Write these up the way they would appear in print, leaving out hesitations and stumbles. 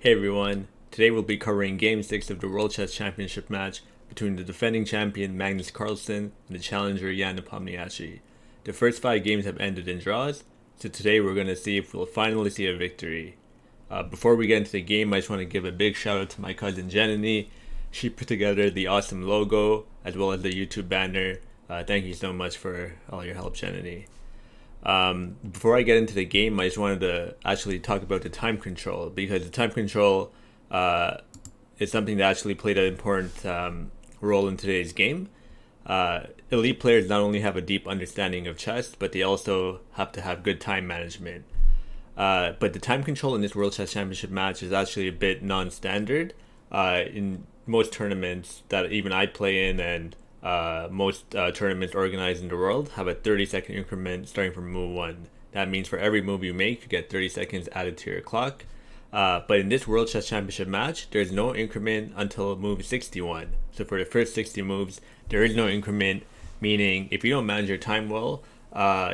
Hey everyone, today we'll be covering Game 6 of the World Chess Championship match between the defending champion Magnus Carlsen and the challenger Jan Nepomniachtchi. The first 5 games have ended in draws, so today we're going to see if we'll finally see a victory. Before we get into the game, I just want to give a big shout out to my cousin Jenny. She put together the awesome logo as well as the YouTube banner. Thank you so much for all your help, Jenny. Before I get into the game, I just wanted to actually talk about the time control, because the time control is something that actually played an important role in today's game. Elite players not only have a deep understanding of chess, but they also have to have good time management. But the time control in this World Chess Championship match is actually a bit non-standard. In most tournaments that even I play in, and most tournaments organized in the world, have a 30-second increment starting from move 1. That means for every move you make, you get 30 seconds added to your clock. But in this World Chess Championship match, there's no increment until move 61. So for the first 60 moves, there is no increment, meaning if you don't manage your time well,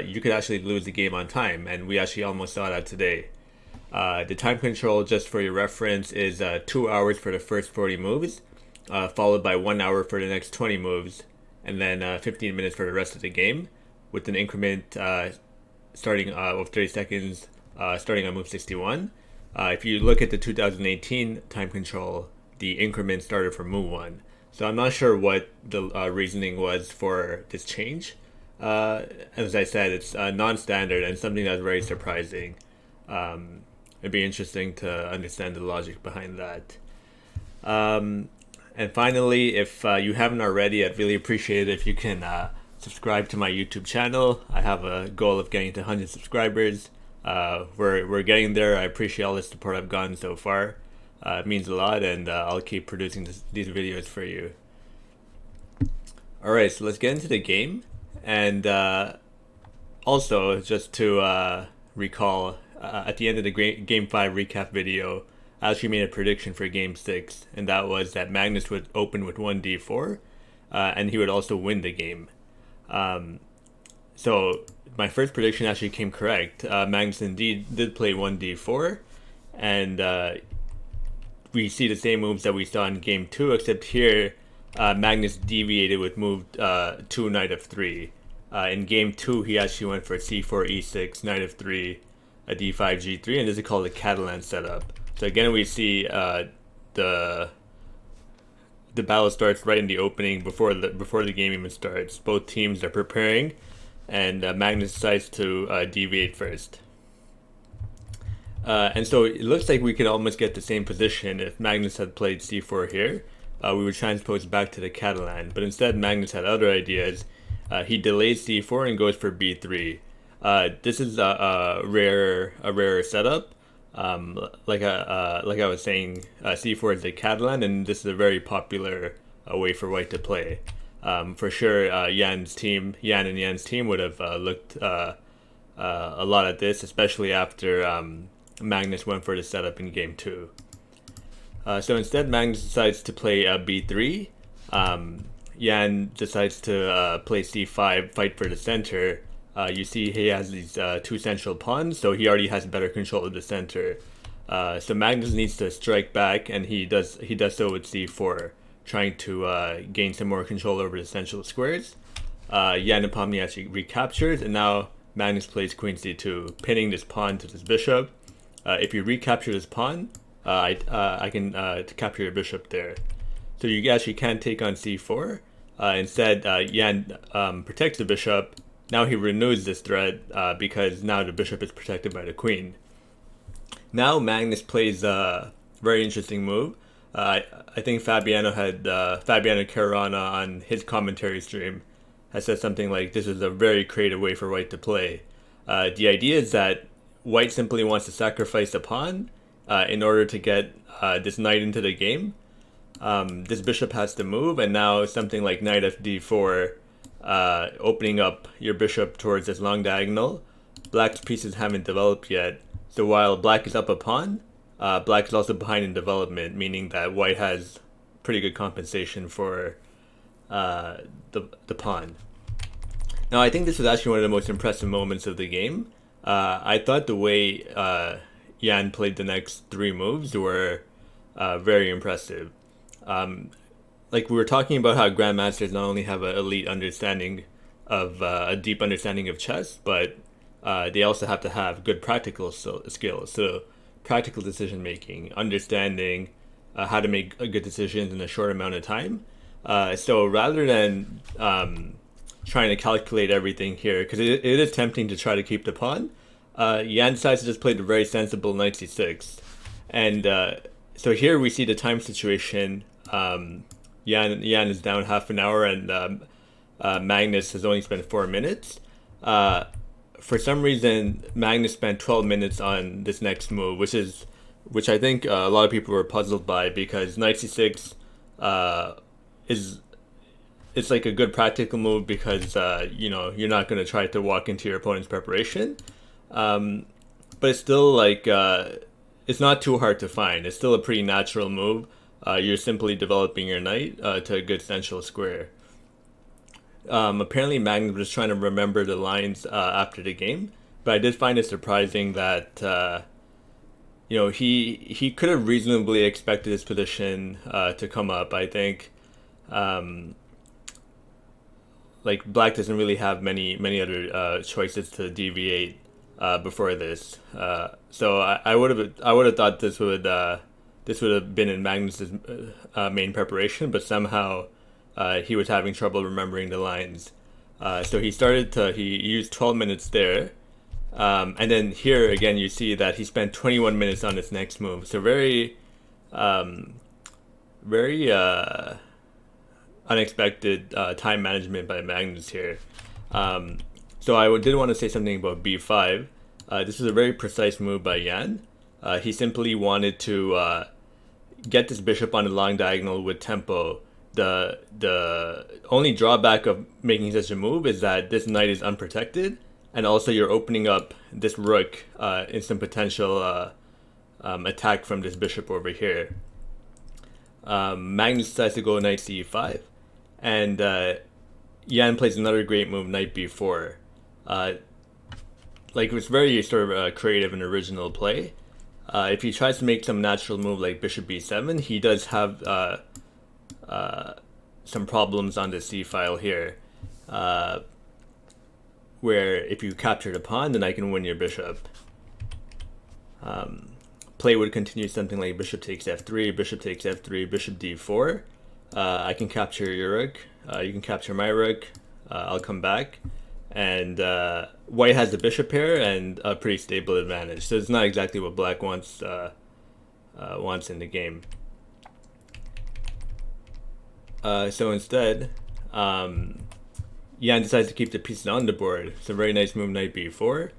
you could actually lose the game on time, and we actually almost saw that today. The time control, just for your reference, is 2 hours for the first 40 moves, followed by 1 hour for the next 20 moves, and then 15 minutes for the rest of the game, with an increment starting of 30 seconds starting on move 61. If you look at the 2018 time control, the increment started from move 1. So I'm not sure what the reasoning was for this change. As I said, it's non-standard and something that's very surprising. It'd be interesting to understand the logic behind that. And finally, if you haven't already, I'd really appreciate it if you can subscribe to my YouTube channel. I have a goal of getting to 100 subscribers. We're getting there. I appreciate all the support I've gotten so far. It means a lot, and I'll keep producing these videos for you. Alright, so let's get into the game. And also, just to recall, at the end of the Game 5 recap video, I actually made a prediction for Game 6, and that was that Magnus would open with 1d4, and he would also win the game. So my first prediction actually came correct. Magnus indeed did play 1d4, and we see the same moves that we saw in Game 2, except here Magnus deviated with move 2, knight f3. In Game 2, he actually went for c4, e6, knight f3, a d5, g3, and this is called the Catalan Setup. So again, we see the battle starts right in the opening before the game even starts. Both teams are preparing, and Magnus decides to deviate first. And so it looks like we could almost get the same position if Magnus had played c4 here. We would transpose back to the Catalan, but instead Magnus had other ideas. He delays c4 and goes for b3. This is a rarer setup. Like I was saying, c4 is the Catalan, and this is a very popular way for white to play. For sure, Jan and Jan's team would have looked a lot at this, especially after Magnus went for the setup in Game 2. So instead, Magnus decides to play b3. Jan decides to play c5, fight for the center. You see he has these 2 central pawns, so he already has better control of the center. So Magnus needs to strike back, and he does so with c4, trying to gain some more control over the central squares. Jan Nepomniachtchi recaptures, and now Magnus plays queen c2, pinning this pawn to this bishop. If you recapture this pawn, I can capture your bishop there. So you actually can't take on c4. Instead, Jan protects the bishop. Now he renews this threat because now the bishop is protected by the queen. Now Magnus plays a very interesting move. I think Fabiano Caruana on his commentary stream has said something like, this is a very creative way for white to play. The idea is that white simply wants to sacrifice a pawn in order to get this knight into the game. This bishop has to move, and now something like knight fd4, opening up your bishop towards this long diagonal. Black's pieces haven't developed yet, so while black is up a pawn, black is also behind in development, meaning that white has pretty good compensation for the pawn. Now I think this was actually one of the most impressive moments of the game. I thought the way Yan played the next three moves were very impressive. Like we were talking about how grandmasters not only have an elite understanding of a deep understanding of chess, but they also have to have good practical skills. So practical decision making, understanding how to make good decisions in a short amount of time. So rather than trying to calculate everything here, because it is tempting to try to keep the pawn, Yan decides to just play the very sensible knight c6. And so here we see the time situation. Yan is down half an hour, and Magnus has only spent 4 minutes. For some reason, Magnus spent 12 minutes on this next move, which I think a lot of people were puzzled by, because knight c6 it's like a good practical move because you're not going to try to walk into your opponent's preparation, but it's still like it's not too hard to find. It's still a pretty natural move. You're simply developing your knight to a good central square. Apparently Magnus was trying to remember the lines after the game, but I did find it surprising that he could have reasonably expected his position to come up. I think like black doesn't really have many other choices to deviate before this. So I would have thought this would have been in Magnus's main preparation, but somehow he was having trouble remembering the lines. So he used 12 minutes there. And then here again, you see that he spent 21 minutes on this next move. So very unexpected time management by Magnus here. So I did want to say something about b5. This is a very precise move by Yan. He simply wanted to get this bishop on the long diagonal with tempo. The only drawback of making such a move is that this knight is unprotected, and also you're opening up this rook in some potential attack from this bishop over here. Magnus decides to go knight c5, and Yan plays another great move, knight b4. Like, it's very sort of creative and original play. If he tries to make some natural move like bishop b7, he does have some problems on the c file here, where if you capture the pawn, then I can win your bishop. Play would continue something like bishop takes f3, bishop takes f3, bishop d4. I can capture your rook, you can capture my rook, I'll come back, and white has the bishop pair and a pretty stable advantage. So it's not exactly what black wants in the game. So instead, Yan decides to keep the pieces on the board. It's a very nice move, knight b4,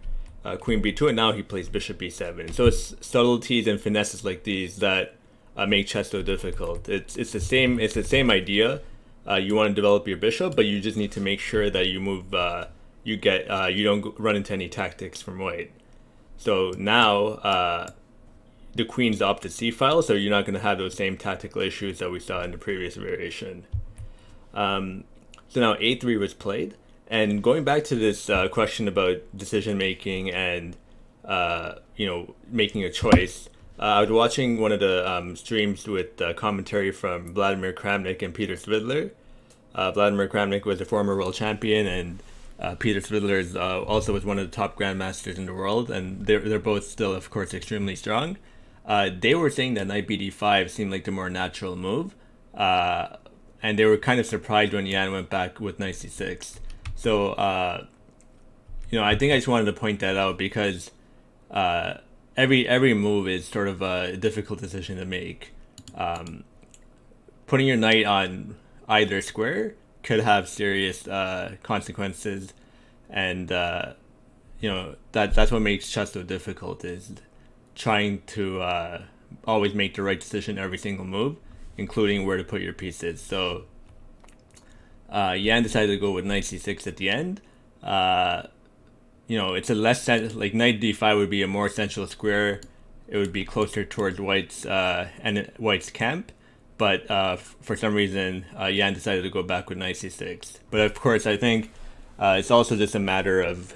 queen b2, and now he plays bishop b7. So it's subtleties and finesses like these that make chess so difficult. It's the same idea. You want to develop your bishop, but you just need to make sure that you move. You don't run into any tactics from white. So now the queen's up the c file, so you're not going to have those same tactical issues that we saw in the previous variation. So now a3 was played, and going back to this question about decision making and making a choice, I was watching one of the streams with commentary from Vladimir Kramnik and Peter Svidler. Vladimir Kramnik was a former world champion, and Peter Svidler is, also was one of the top grandmasters in the world, and they're both still, of course, extremely strong. They were saying that knight bd5 seemed like the more natural move, and they were kind of surprised when Yan went back with knight c6. So, I think I just wanted to point that out because every move is sort of a difficult decision to make. Putting your knight on either square could have serious consequences, and that's what makes chess so difficult, is trying to always make the right decision every single move, including where to put your pieces. So Yan decided to go with knight c6 at the end. It's a less like knight d5 would be a more central square. It would be closer towards white's camp, but for some reason Yan decided to go back with knight c6. But of course, I think it's also just a matter of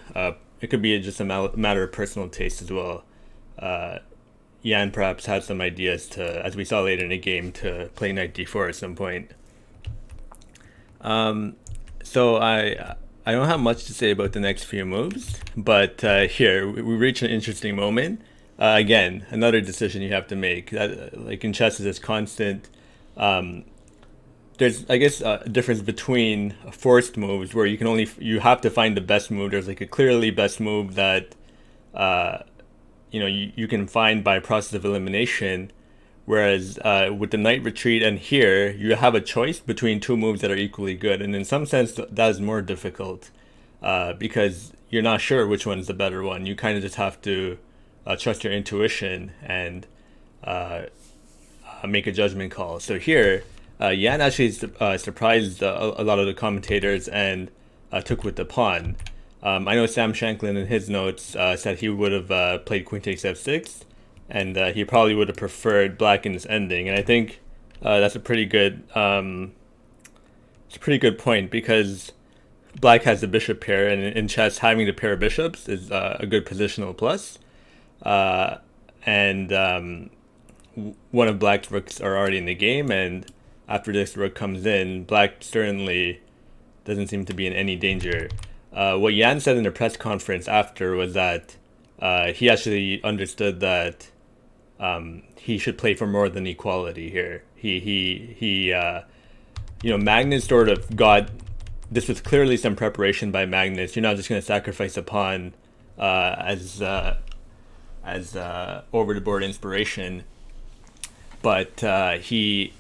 it could be just a matter of personal taste as well. Yan perhaps had some ideas to, as we saw later in the game, to play knight d4 at some point. So I don't have much to say about the next few moves, but here we reach an interesting moment. Again, another decision you have to make. That, like in chess, is this constant. There's, I guess, a difference between forced moves where you have to find the best move. There's like a clearly best move that you can find by process of elimination. Whereas with the knight retreat and here, you have a choice between two moves that are equally good. And in some sense, that is more difficult because you're not sure which one is the better one. You kind of just have to trust your intuition and make a judgment call. So here, Yan actually surprised a lot of the commentators and took with the pawn. I know Sam Shanklin in his notes said he would have played queen takes f6, and he probably would have preferred black in this ending. And I think that's a pretty good point because black has the bishop pair, and in chess, having the pair of bishops is a good positional plus. And one of black's rooks are already in the game, and after this rook comes in, black certainly doesn't seem to be in any danger. What Yan said in the press conference after was that he actually understood that he should play for more than equality here. Magnus sort of got, this was clearly some preparation by Magnus. You're not just going to sacrifice a pawn as over the board inspiration, but he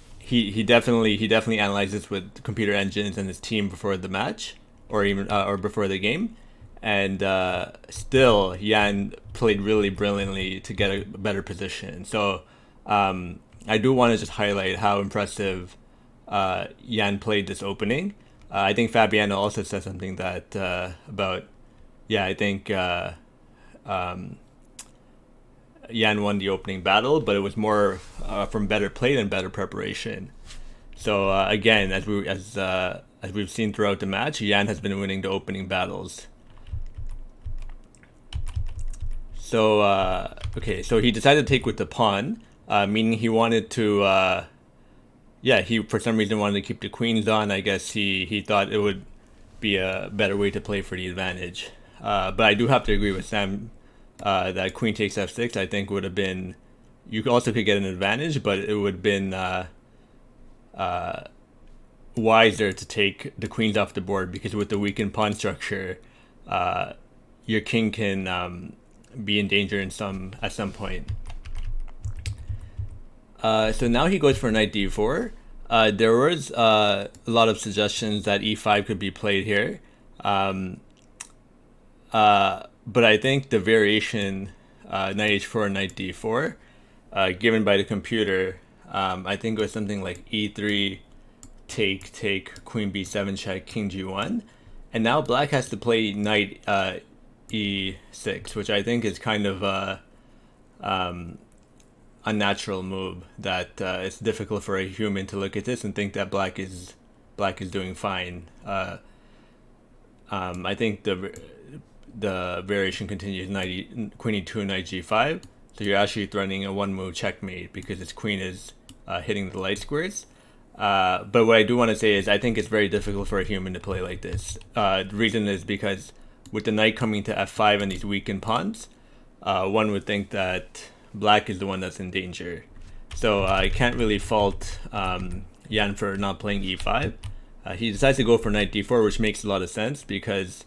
definitely analyzed this with computer engines and his team before the match, or even or before the game, and still Yan played really brilliantly to get a better position. So I do want to just highlight how impressive Yan played this opening. I think Fabiano also said something that about, I think Yan won the opening battle, but it was more from better play than better preparation. So again, as we've seen throughout the match, Yan has been winning the opening battles. So so he decided to take with the pawn, meaning he wanted to. He for some reason wanted to keep the queens on. I guess he thought it would be a better way to play for the advantage. But I do have to agree with Sam. That queen takes f6, I think would have been, you also could get an advantage, but it would have been wiser to take the queens off the board, because with the weakened pawn structure, your king can be in danger at some point. So now he goes for knight d4. There was a lot of suggestions that e5 could be played here. But I think the variation knight h4, knight d4, given by the computer, I think it was something like e3, take, queen b7 check, king g1. And now black has to play knight e6, which I think is kind of a unnatural move that it's difficult for a human to look at this and think that black is doing fine. I think the variation continues queen e2, knight g5. So you're actually threatening a one move checkmate because his queen is hitting the light squares. But what I do want to say is I think it's very difficult for a human to play like this. The reason is because with the knight coming to f5 and these weakened pawns, one would think that black is the one that's in danger. So I can't really fault Yan for not playing e5. He decides to go for knight d4, which makes a lot of sense because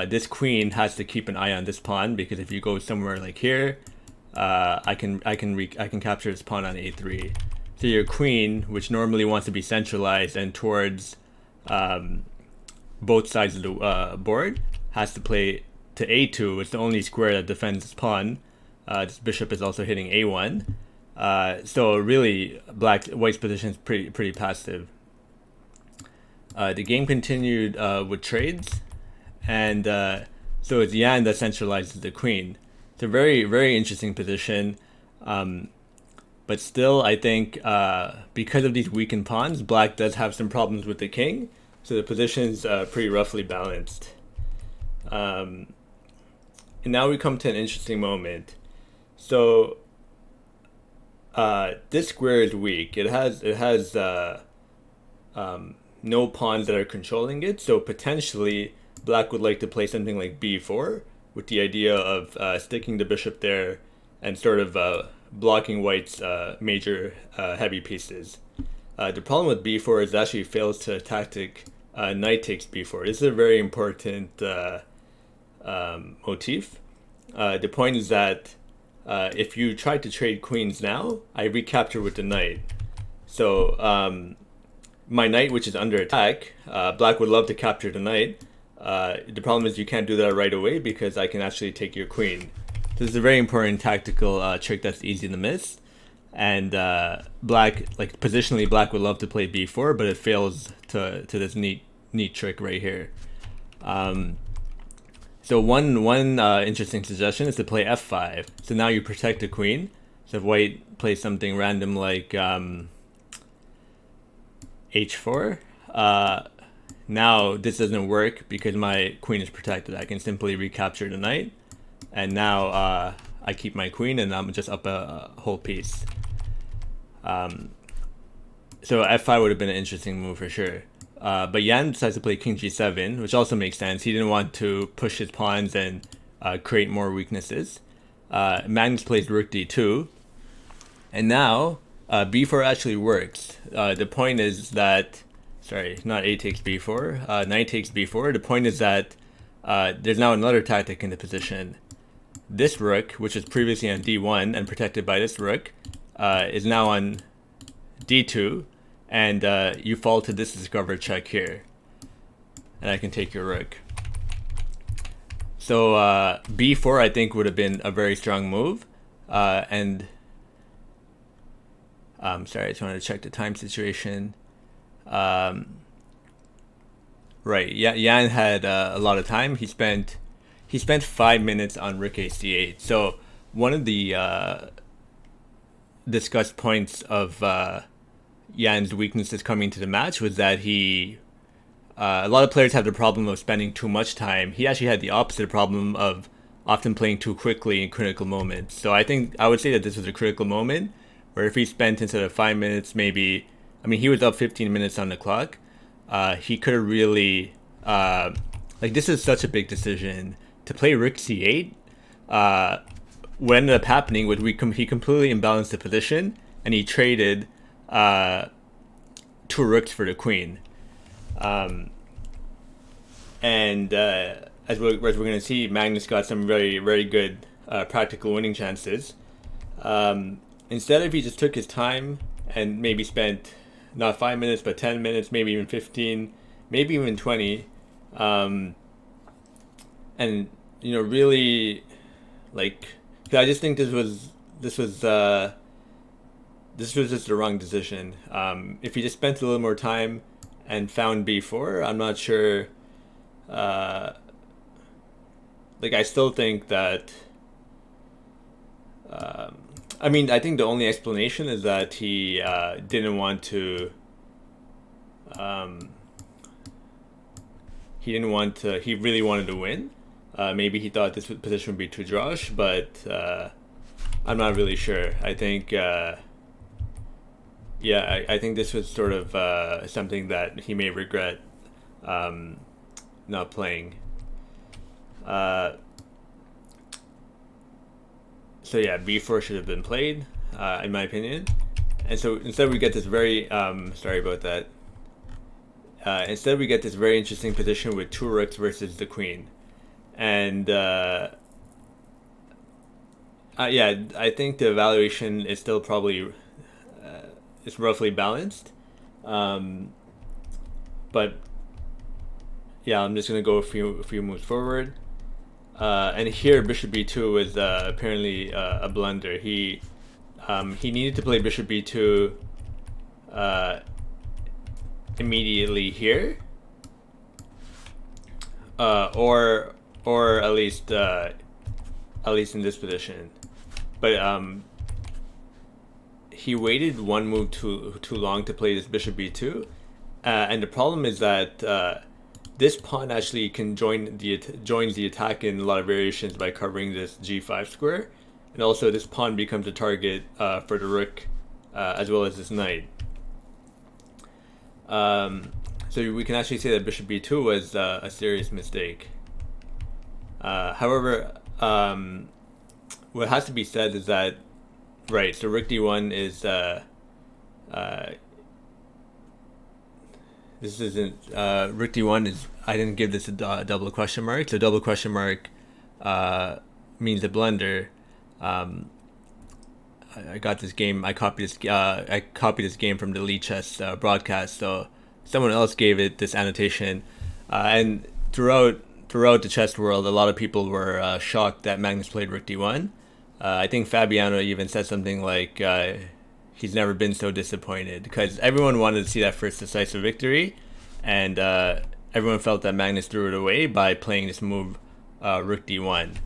this queen has to keep an eye on this pawn, because if you go somewhere like here, I can capture this pawn on a3. So your queen, which normally wants to be centralized and towards both sides of the board, has to play to a2. It's the only square that defends this pawn. This bishop is also hitting a1. So really, white's position is pretty passive. The game continued with trades, and so it's Yan that centralizes the queen. It's a very, very interesting position, but still, I think because of these weakened pawns, black does have some problems with the king, so the position's pretty roughly balanced. And now we come to an interesting moment. So This square is weak. It has no pawns that are controlling it, so potentially black would like to play something like b4 with the idea of sticking the bishop there and sort of blocking white's major heavy pieces. The problem with b4 is it actually fails to tactic knight takes b4. This is a very important motif. The point is that if you try to trade queens now, I recapture with the knight. So my knight, which is under attack, black would love to capture the knight. The problem is you can't do that right away because I can actually take your queen. This is a very important tactical trick that's easy to miss. And black, like positionally, black would love to play b4, but it fails to this neat trick right here. So one interesting suggestion is to play f5. So now you protect the queen. So if white plays something random like h4, now this doesn't work because my queen is protected. I can simply recapture the knight, and now I keep my queen, and I'm just up a whole piece. So f5 would have been an interesting move for sure. But Jan decides to play king g7, which also makes sense. He didn't want to push his pawns and create more weaknesses. Magnus plays rook d2, and now b4 actually works. The point is that, sorry, not a takes b4, knight takes b4. The point is that there's now another tactic in the position. This rook, which was previously on d1 and protected by this rook, is now on d2, and you fall to this discover check here, and I can take your rook. So b4 I think would have been a very strong move, and sorry, I just wanted to check the time situation. Right, Jan had a lot of time. He spent 5 minutes on rook a8. So one of the discussed points of Jan's weaknesses coming to the match was that he a lot of players have the problem of spending too much time. He actually had the opposite problem of often playing too quickly in critical moments. So I think I would say that this was a critical moment where if he spent instead of 5 minutes, maybe, I mean, he was up 15 minutes on the clock. He could have really, like, this is such a big decision. To play rook c8, what ended up happening was he completely imbalanced the position, and he traded 2 rooks for the queen. And as we're going to see, Magnus got some very, very good practical winning chances. Instead, if he just took his time and maybe spent not 5 minutes, but 10 minutes, maybe even 15, maybe even 20, and, you know, really, like, I just think this was just the wrong decision. If he just spent a little more time and found b4, I'm not sure. Like, I still think that. I mean, I think the only explanation is that he didn't want to. He didn't want to. He really wanted to win. Maybe he thought this position would be too drawish, but I'm not really sure. I think. Yeah, I think this was sort of something that he may regret not playing. So yeah, b4 should have been played, in my opinion. And so instead we get this very, sorry about that. Instead we get this very interesting position with 2 rooks versus the queen. And yeah, I think the evaluation is still probably it's roughly balanced, but yeah, I'm just gonna go a few moves forward, and here bishop b2 was apparently a blunder. He needed to play bishop b2 immediately here, or at least in this position, but he waited one move too long to play this bishop b2, and the problem is that this pawn actually can joins the attack in a lot of variations by covering this g5 square. and also this pawn becomes a target for the rook as well as this knight. So we can actually say that bishop b2 was a serious mistake. However, what has to be said is that, right, so rook d1 is this isn't rook d1 is, I didn't give this a double question mark, so double question mark means a blunder. I got this game. I copied this game from the Lee Chess broadcast. So someone else gave it this annotation, and throughout the chess world, a lot of people were shocked that Magnus played rook d1. I think Fabiano even said something like he's never been so disappointed, because everyone wanted to see that first decisive victory, and everyone felt that Magnus threw it away by playing this move, rook d1.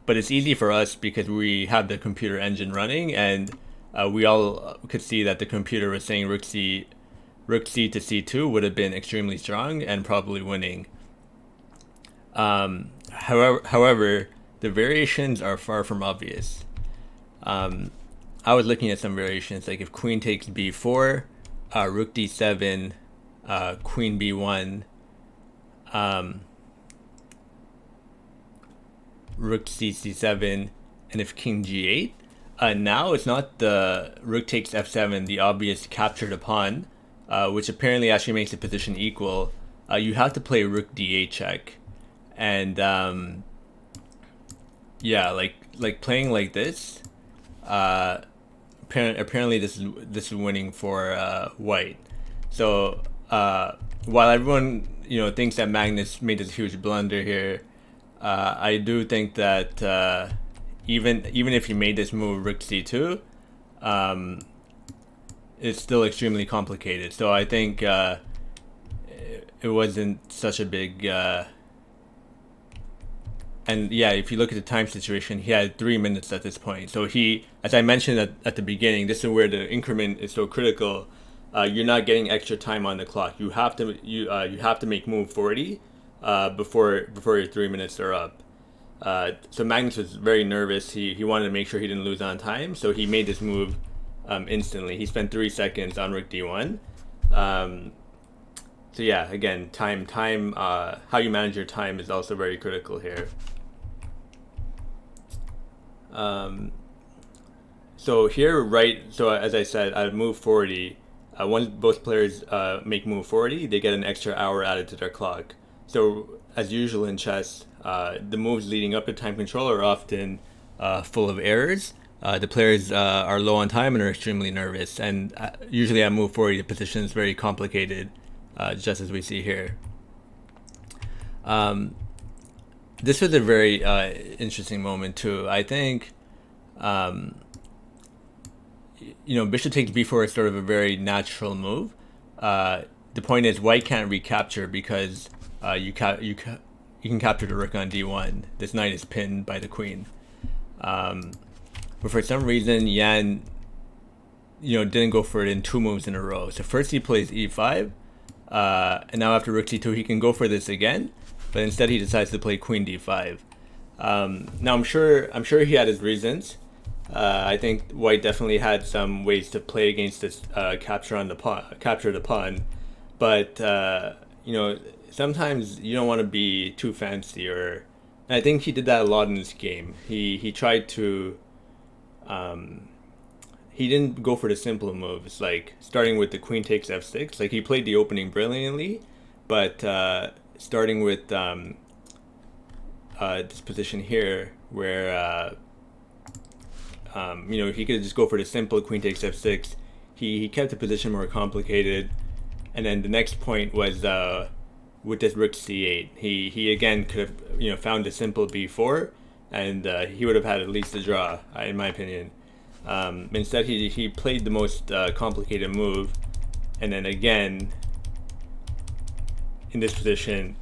But it's easy for us because we have the computer engine running, and we all could see that the computer was saying rook c to c2 would have been extremely strong and probably winning. However, the variations are far from obvious. I was looking at some variations, like if queen takes b4, rook d7, queen b1, rook c7, and if king g8. Now it's not the rook takes f7, the obvious capture the pawn, which apparently actually makes the position equal. You have to play rook d8 check, and yeah, like playing like this. Apparently this is winning for white. So while everyone thinks that Magnus made this huge blunder here, I do think that even if he made this move rook c2, it's still extremely complicated. So I think it wasn't such a big and yeah, if you look at the time situation, he had 3 minutes at this point. So he, as I mentioned at the beginning, this is where the increment is so critical. You're not getting extra time on the clock. You have to make move 40 before your 3 minutes are up. So Magnus was very nervous. He wanted to make sure he didn't lose on time, so he made this move instantly. He spent 3 seconds on rook d1. So yeah, again, time. How you manage your time is also very critical here. So here, right? So as I said, I move 40. Once both players make move 40, they get an extra hour added to their clock. So as usual in chess, the moves leading up to time control are often full of errors. The players are low on time and are extremely nervous, and usually at move 40, the position is very complicated, just as we see here. This was a very interesting moment too. I think, bishop takes b4 is sort of a very natural move. The point is, white can't recapture because you can capture the rook on d1. This knight is pinned by the queen. But for some reason, Yan, didn't go for it in 2 moves in a row. So first he plays e5, and now after rook c2, he can go for this again, but instead he decides to play queen d5. Now I'm sure he had his reasons. I think white definitely had some ways to play against this capture the pawn, but sometimes you don't want to be too fancy, and I think he did that a lot in this game. He tried to he didn't go for the simple moves, like starting with the queen takes f6. Like, he played the opening brilliantly, but starting with this position here, where he could just go for the simple queen takes f6. He kept the position more complicated, and then the next point was with this rook c8. He again could have found the simple b4, and he would have had at least a draw, in my opinion. Instead, he played the most complicated move, and then again in this position,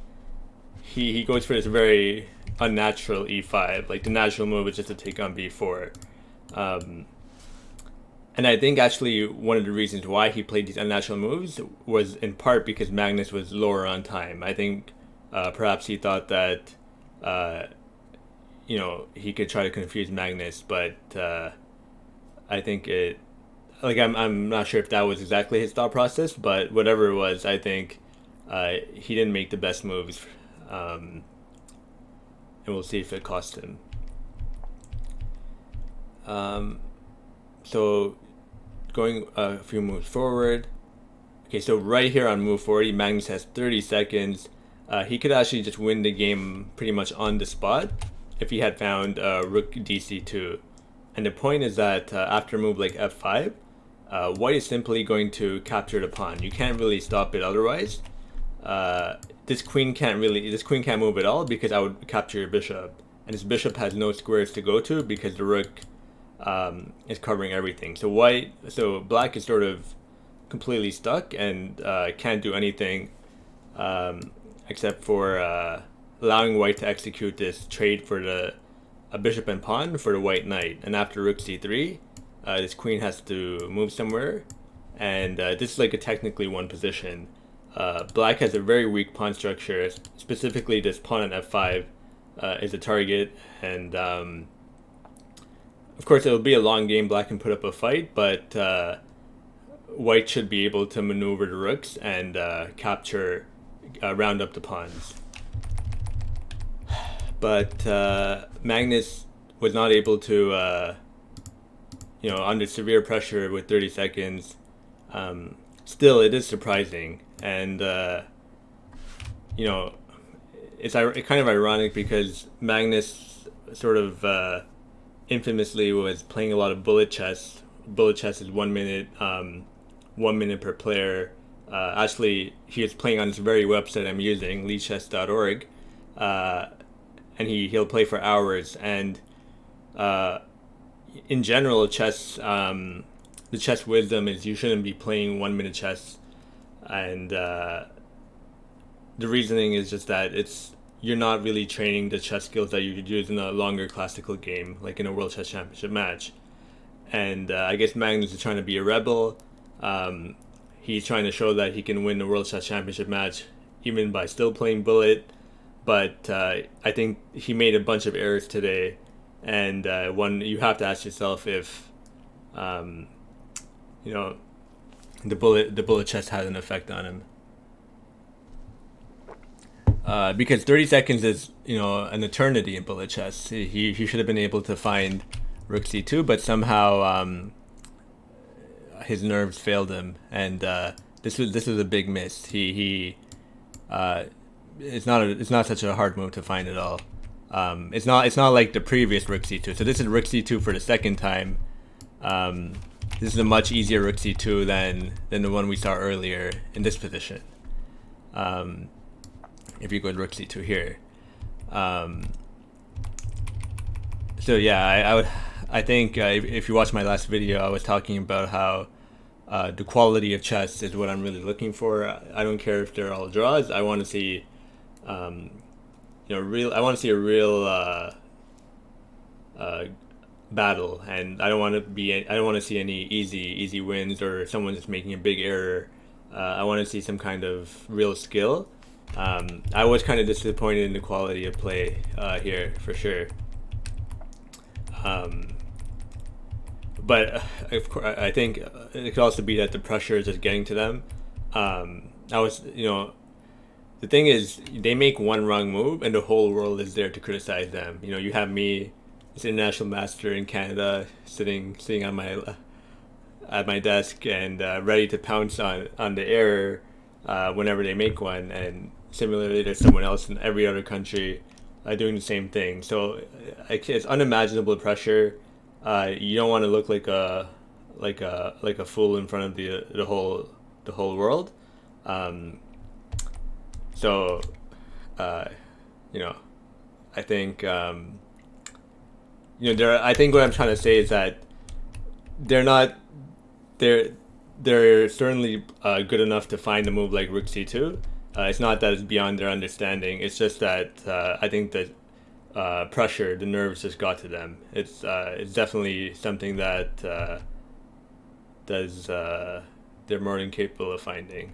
he goes for this very unnatural e5. Like, the natural move is just to take on b4. And I think actually one of the reasons why he played these unnatural moves was in part because Magnus was lower on time. I think perhaps he thought that you know, he could try to confuse Magnus, but I think it, like, I'm not sure if that was exactly his thought process, but whatever it was, I think he didn't make the best moves, and we'll see if it cost him. So going a few moves forward. Okay, so right here on move 40, Magnus has 30 seconds. He could actually just win the game pretty much on the spot if he had found rook dc2. And the point is that after a move like f5, white is simply going to capture the pawn. You can't really stop it otherwise. This queen can't move at all because I would capture your bishop. And this bishop has no squares to go to because the rook is covering everything. So black is sort of completely stuck and can't do anything except for allowing white to execute this trade for a bishop and pawn for the white knight. And after rook c3, this queen has to move somewhere, and this is like a technically won position. Black has a very weak pawn structure, specifically this pawn on f5 is a target, and of course it'll be a long game. Black can put up a fight, but white should be able to maneuver the rooks and round up the pawns. But Magnus was not able to, under severe pressure with 30 seconds. Still, it is surprising, and it's kind of ironic because Magnus sort of infamously was playing a lot of bullet chess. Bullet chess is 1 minute, 1 minute per player. Actually, he is playing on this very website I'm using, leechess.org, and he'll play for hours. And in general, chess, the chess wisdom is you shouldn't be playing 1 minute chess, and the reasoning is just that you're not really training the chess skills that you could use in a longer classical game, like in a World Chess Championship match. And I guess Magnus is trying to be a rebel. He's trying to show that he can win the World Chess Championship match even by still playing bullet. But I think he made a bunch of errors today, and one you have to ask yourself if the bullet chess had an effect on him. Because 30 seconds is an eternity in bullet chess. He should have been able to find rook c2, but somehow his nerves failed him, and this was a big miss. It's not such a hard move to find at all. It's not like the previous rook c2. So this is rook c2 for the second time. This is a much easier rook c2 than the one we saw earlier in this position. If you go to rook c2 here. So yeah, I think if you watch my last video, I was talking about how the quality of chess is what I'm really looking for. I don't care if they're all draws. I want to see, I want to see a real battle, and I don't want to see any easy wins or someone just making a big error. I want to see some kind of real skill. I was kind of disappointed in the quality of play here, for sure. But of course, I think it could also be that the pressure is just getting to them. The thing is, they make one wrong move and the whole world is there to criticize them. You have me, this international master in Canada, sitting on at my desk and ready to pounce on the error whenever they make one, and similarly there's someone else in every other country doing the same thing. So it's unimaginable pressure. You don't want to look like a fool in front of the whole world. I think I think what I'm trying to say is that they're certainly good enough to find a move like rook c2. It's not that it's beyond their understanding. It's just that I think that pressure, the nerves just got to them. It's definitely something that they're more than capable of finding.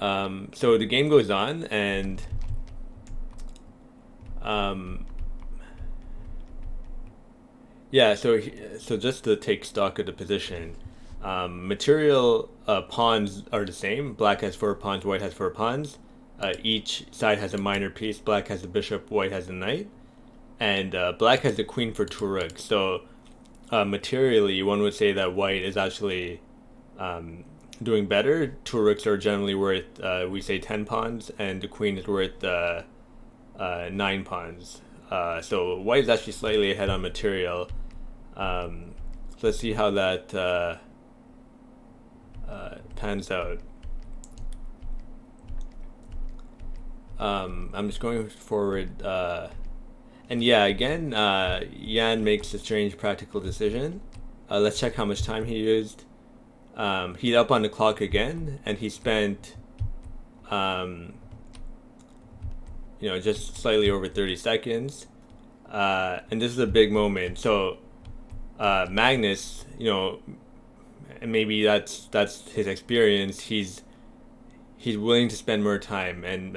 So the game goes on, and Um, yeah, so just to take stock of the position, material pawns are the same. Black has 4 pawns, white has 4 pawns. Each side has a minor piece. Black has the bishop, white has the knight, and black has the queen for two rooks. So materially, one would say that white is actually doing better. Two rooks are generally worth, we say, 10 pawns, and the queen is worth 9 pawns. So white is actually slightly ahead on material. So let's see how that pans out. I'm just going forward. And yeah, again, Yan makes a strange practical decision. Let's check how much time he used. He's up on the clock again, and he spent, just slightly over 30 seconds. And this is a big moment. So Magnus, and maybe that's his experience. He's willing to spend more time and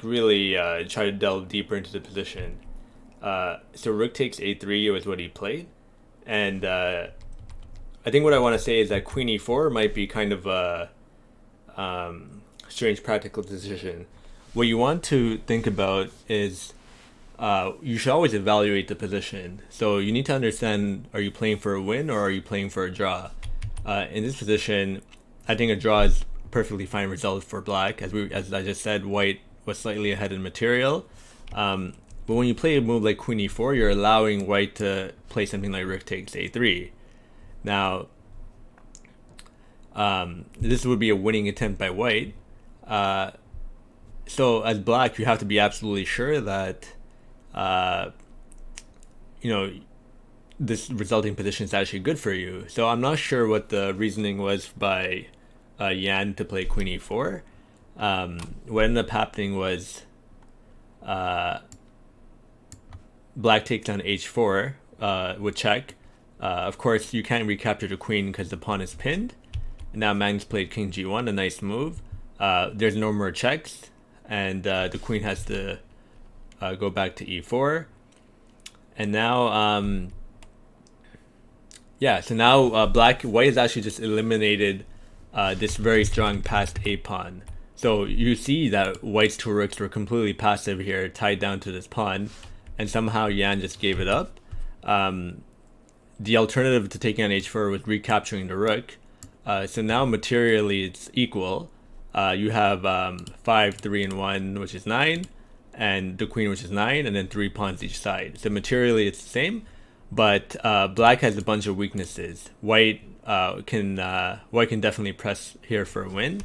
really try to delve deeper into the position. So rook takes a3 was what he played, and I think what I want to say is that queen e4 might be kind of a strange practical decision. What you want to think about is you should always evaluate the position. So you need to understand, are you playing for a win or are you playing for a draw? In this position, I think a draw is perfectly fine result for black. As I just said, white was slightly ahead in material. But when you play a move like queen e4, you're allowing white to play something like rook takes a3. Now, this would be a winning attempt by white. So as black, you have to be absolutely sure that this resulting position is actually good for you. So I'm not sure what the reasoning was by Yan to play queen e4. What ended up happening was black takes on h4 with check. Of course, you can't recapture the queen because the pawn is pinned. And now Magnus played king g1, a nice move. There's no more checks, and the queen has to go back to e4. And now, so now white has actually just eliminated this very strong passed a pawn. So you see that white's two rooks were completely passive here, tied down to this pawn, and somehow Yan just gave it up. The alternative to taking on h4 was recapturing the rook. So now materially it's equal. You have 5, 3, and 1, which is 9, and the queen, which is 9, and then 3 pawns each side. So materially it's the same, but black has a bunch of weaknesses. White can definitely press here for a win,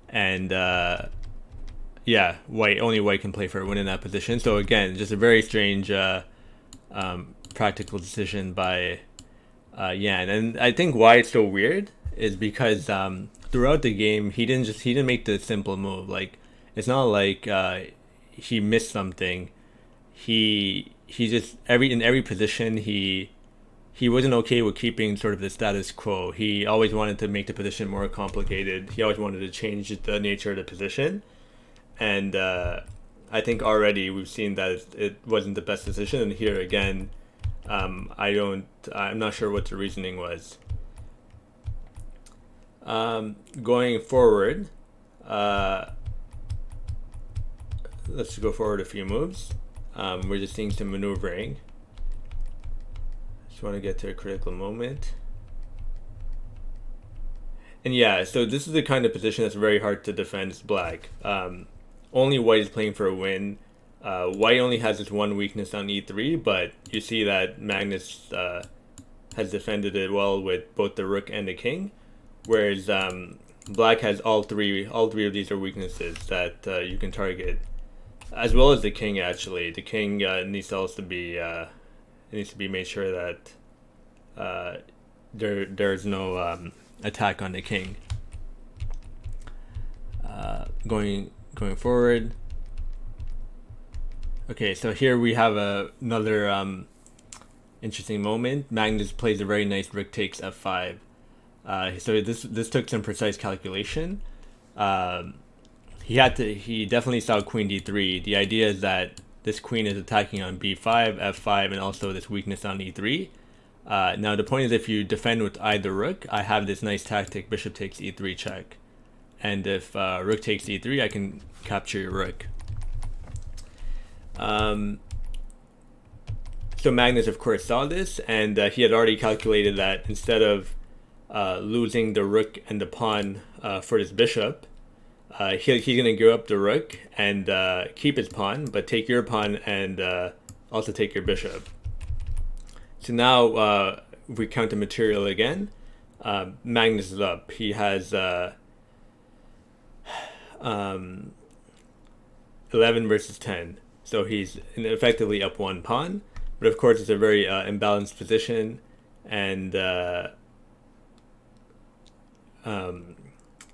and only white can play for a win in that position. So again, just a very strange practical decision by Yan. And I think why it's so weird is because throughout the game he didn't make the simple move. Like, it's not like he missed something. He just in every position he wasn't okay with keeping sort of the status quo. He always wanted to make the position more complicated. He always wanted to change the nature of the position. And I think already we've seen that it wasn't the best decision. And here again, I'm not sure what the reasoning was. Going forward, let's go forward a few moves. We're just seeing some maneuvering. Just want to get to a critical moment. And yeah, so this is the kind of position that's very hard to defend as black. Only white is playing for a win. White only has this one weakness on e3, but you see that Magnus has defended it well with both the rook and the king, whereas black has all three of these are weaknesses that you can target, as well as the king. Actually, the king needs to also be made sure that there's no attack on the king. Going forward. Okay, so here we have another interesting moment. Magnus plays a very nice rook takes f5. So this took some precise calculation. he definitely saw queen d3. The idea is that this queen is attacking on b5, f5, and also this weakness on e3. Now the point is, if you defend with either rook, I have this nice tactic: bishop takes e3 check, and if rook takes e3, I can capture your rook. So Magnus, of course, saw this, and he had already calculated that instead of losing the rook and the pawn for this bishop, he's going to give up the rook and keep his pawn, but take your pawn and also take your bishop. So now, if we count the material again, Magnus is up. He has 11 versus 10. So he's effectively up one pawn. But of course, it's a very imbalanced position. And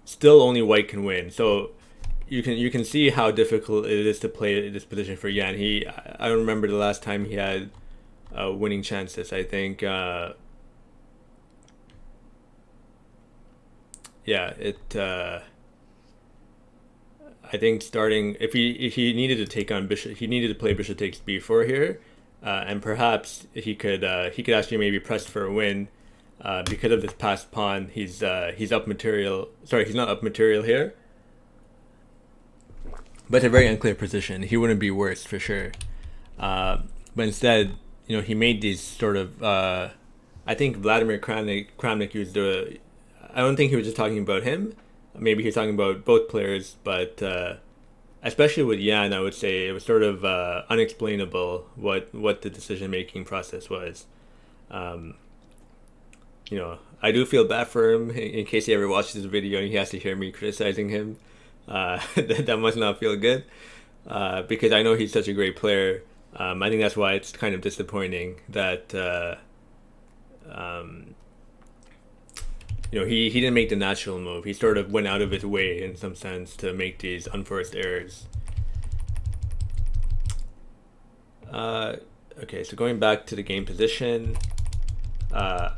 still only white can win. So you can see how difficult it is to play this position for Jan. I don't remember the last time he had winning chances. I think I think starting if he needed to take on bishop, he needed to play bishop takes b4 here, and perhaps he could actually maybe press for a win. Because of this passed pawn, he's up material. Sorry, he's not up material here. But it's a very unclear position. He wouldn't be worse for sure. But instead, he made these sort of. I think Vladimir Kramnik used I don't think he was just talking about him. Maybe he's talking about both players, but especially with Jan, I would say it was sort of unexplainable what the decision-making process was. I do feel bad for him in case he ever watches this video and he has to hear me criticizing him. That must not feel good because I know he's such a great player. I think that's why it's kind of disappointing that he didn't make the natural move. He sort of went out of his way in some sense to make these unforced errors. Okay, so going back to the game position, a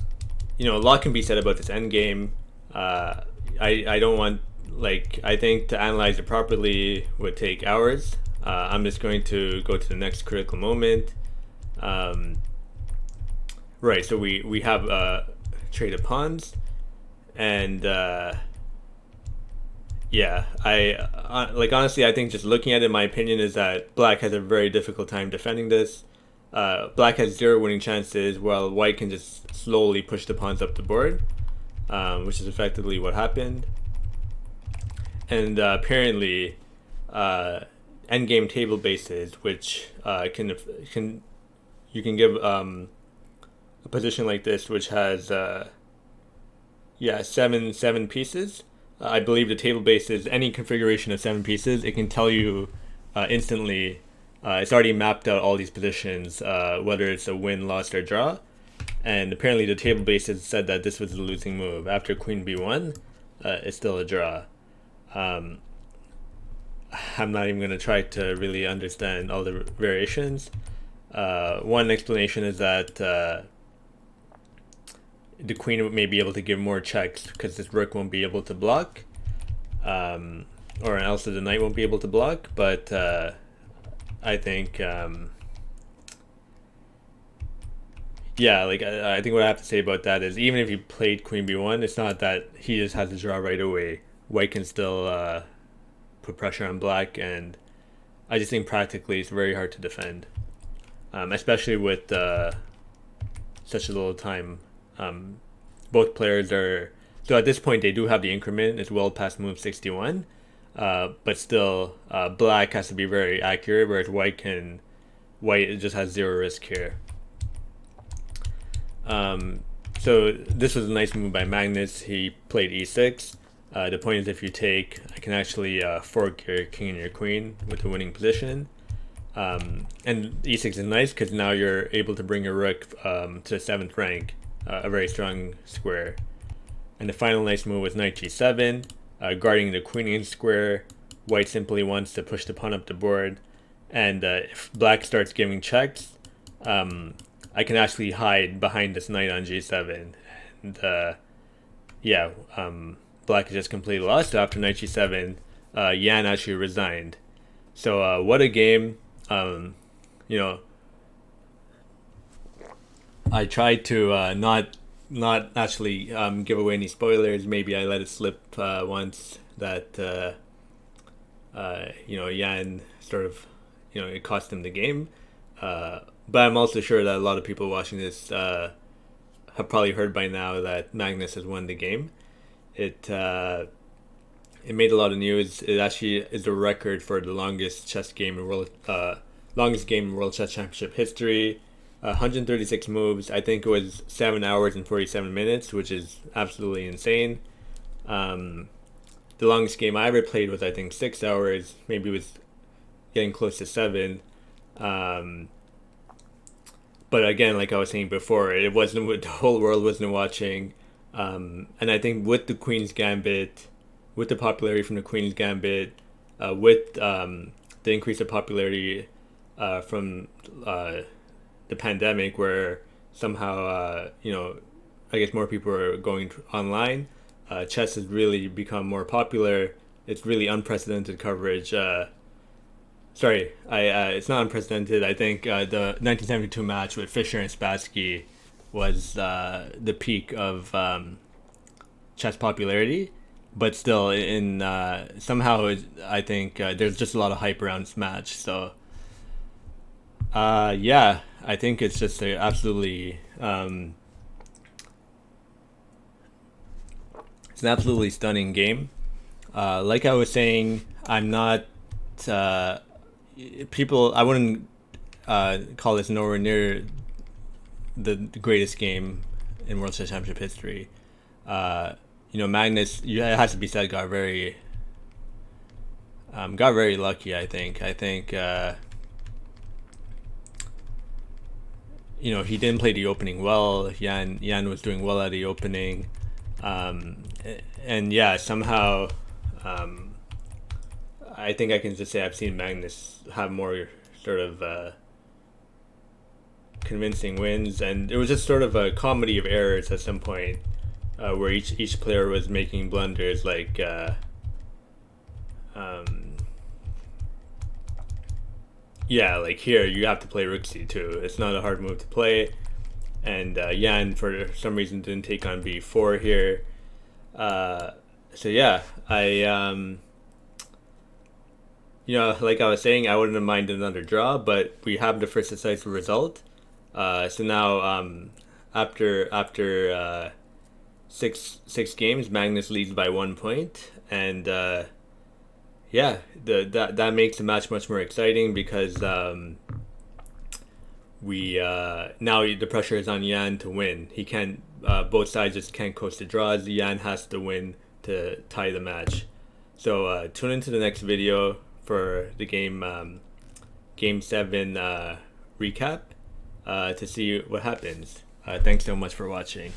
lot can be said about this endgame. I don't want, I think to analyze it properly would take hours. I'm just going to go to the next critical moment. Right, so we have traded pawns, and honestly, I think just looking at it, my opinion is that black has a very difficult time defending this. Black has 0 winning chances, while white can just slowly push the pawns up the board, which is effectively what happened. And apparently, endgame table bases, which you can give a position like this, which has seven pieces. I believe the table base is any configuration of 7 pieces. It can tell you instantly. It's already mapped out all these positions, whether it's a win, loss, or draw. And apparently the table bases said that this was the losing move. After queen b1, it's still a draw. I'm not even going to try to really understand all the variations. One explanation is that the queen may be able to give more checks because this rook won't be able to block, or else the knight won't be able to block. But I think, I think what I have to say about that is even if he played queen b1, it's not that he just has to draw right away. White can still put pressure on black, and I just think practically it's very hard to defend, especially with such a little time. Both players are, so at this point they do have the increment. It's well past move 61, but still black has to be very accurate, whereas white just has 0 risk here. So this was a nice move by Magnus. He played e6. The point is, if you take, I can actually fork your king and your queen with the winning position. And e6 is nice because now you're able to bring your rook to the 7th rank, a very strong square. And the final nice move was knight g7, guarding the queen square. White simply wants to push the pawn up the board, and if black starts giving checks, I can actually hide behind this knight on g7, and black is just completely lost. So after knight g7, Yan actually resigned. So what a game. You know, I tried to not actually give away any spoilers. Maybe I let it slip once that Yan sort of, it cost him the game. But I'm also sure that a lot of people watching this have probably heard by now that Magnus has won the game. It made a lot of news. It actually is a record for the longest game in World Chess Championship history. 136 moves. I think it was 7 hours and 47 minutes, which is absolutely insane. The longest game I ever played was, I think, 6 hours. Maybe it was getting close to 7. But again, like I was saying before, it wasn't the whole world wasn't watching. And I think with the Queen's Gambit, with the popularity from the Queen's Gambit, with the increase of popularity from the pandemic, where somehow I guess more people are going online, chess has really become more popular. It's really unprecedented coverage. It's not unprecedented. I think the 1972 match with Fischer and Spassky was the peak of chess popularity, but still, in somehow I think there's just a lot of hype around this match. So yeah, I think it's just a absolutely it's an absolutely stunning game. Like I was saying, I'm not people. I wouldn't call this nowhere near the greatest game in World Chess Championship history. Magnus, it has to be said, got very lucky. I think he didn't play the opening well. Yan was doing well at the opening, and yeah, somehow I think I can just say I've seen Magnus have more sort of convincing wins, and it was just sort of a comedy of errors at some point, where each player was making blunders, like like here you have to play rook c2. It's not a hard move to play, and Yan for some reason didn't take on b4 here. So yeah, like I was saying, I wouldn't have minded another draw, but we have the first decisive result. So now, after six games, Magnus leads by 1 point, and that makes the match much more exciting, because we now the pressure is on Yan to win. He can't. Both sides just can't coast the draws. Yan has to win to tie the match. So tune into the next video for the game 7 recap to see what happens. Thanks so much for watching.